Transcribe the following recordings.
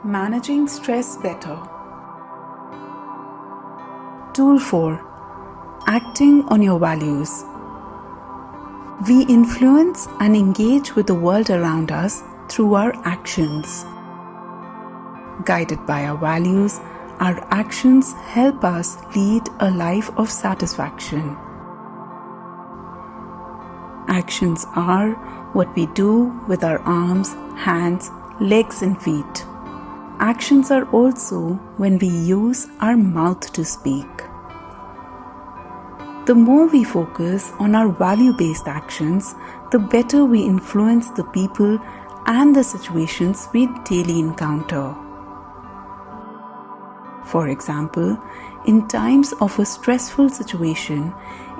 Managing stress better. Tool 4. Acting on your values. We influence and engage with the world around us through our actions. Guided by our values, our actions help us lead a life of satisfaction. Actions are what we do with our arms, hands, legs and feet. Actions are also when we use our mouth to speak. The more we focus on our value-based actions, the better we influence the people and the situations we daily encounter. For example, in times of a stressful situation,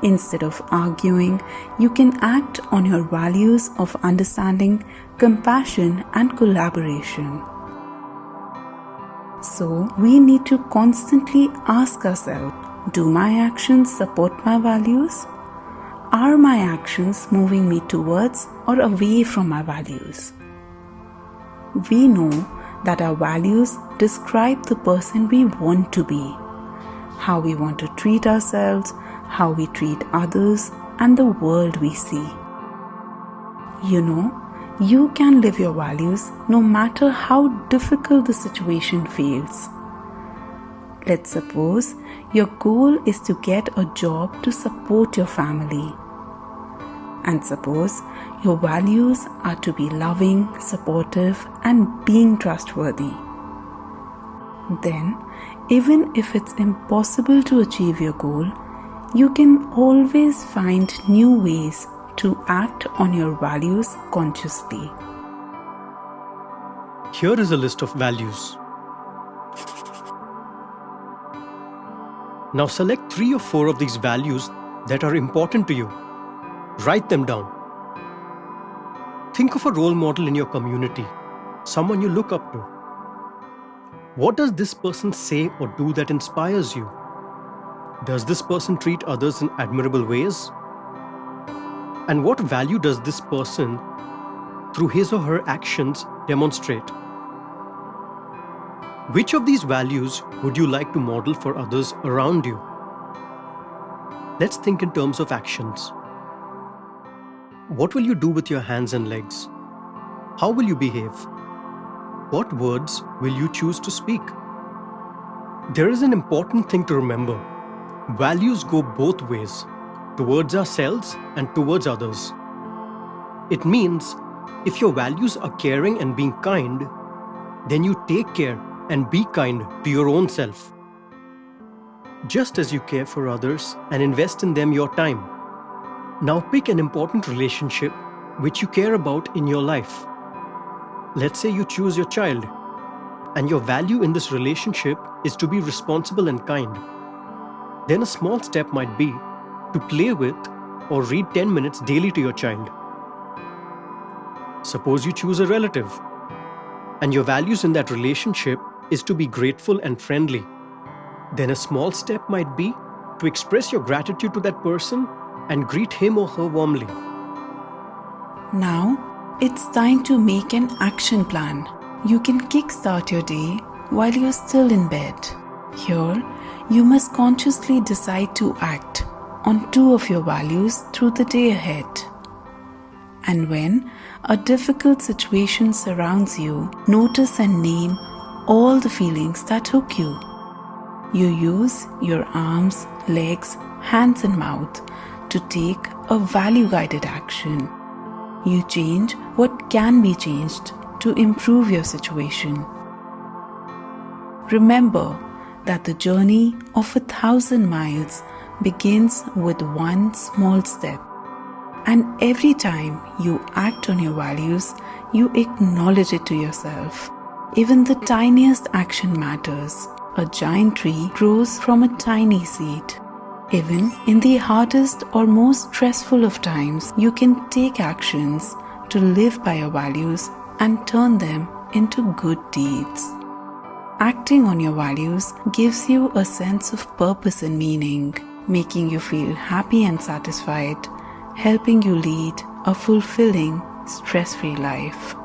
instead of arguing, you can act on your values of understanding, compassion, and collaboration. So, we need to constantly ask ourselves, do my actions support my values? Are my actions moving me towards or away from my values? We know that our values describe the person we want to be, how we want to treat ourselves, how we treat others, and the world we see. You know, you can live your values no matter how difficult the situation feels. Let's suppose your goal is to get a job to support your family. And suppose your values are to be loving, supportive, and being trustworthy. Then, even if it's impossible to achieve your goal, you can always find new ways to act on your values consciously. Here is a list of values. Now select 3 or 4 of these values that are important to you. Write them down. Think of a role model in your community, someone you look up to. What does this person say or do that inspires you? Does this person treat others in admirable ways? And what value does this person, through his or her actions, demonstrate? Which of these values would you like to model for others around you? Let's think in terms of actions. What will you do with your hands and legs? How will you behave? What words will you choose to speak? There is an important thing to remember. Values go both ways, towards ourselves and towards others. It means if your values are caring and being kind, then you take care and be kind to your own self. Just as you care for others and invest in them your time. Now pick an important relationship which you care about in your life. Let's say you choose your child, and your value in this relationship is to be responsible and kind. Then a small step might be to play with or read 10 minutes daily to your child. Suppose you choose a relative, and your values in that relationship is to be grateful and friendly. Then a small step might be to express your gratitude to that person and greet him or her warmly. Now, it's time to make an action plan. You can kickstart your day while you're still in bed. Here, you must consciously decide to act on 2 of your values through the day ahead. And when a difficult situation surrounds you, notice and name all the feelings that hook you. You use your arms, legs, hands and mouth to take a value-guided action. You change what can be changed to improve your situation. Remember that the journey of 1,000 miles begins with one small step. And every time you act on your values, you acknowledge it to yourself. Even the tiniest action matters. A giant tree grows from a tiny seed. Even in the hardest or most stressful of times, you can take actions to live by your values and turn them into good deeds. Acting on your values gives you a sense of purpose and meaning, making you feel happy and satisfied, helping you lead a fulfilling, stress-free life.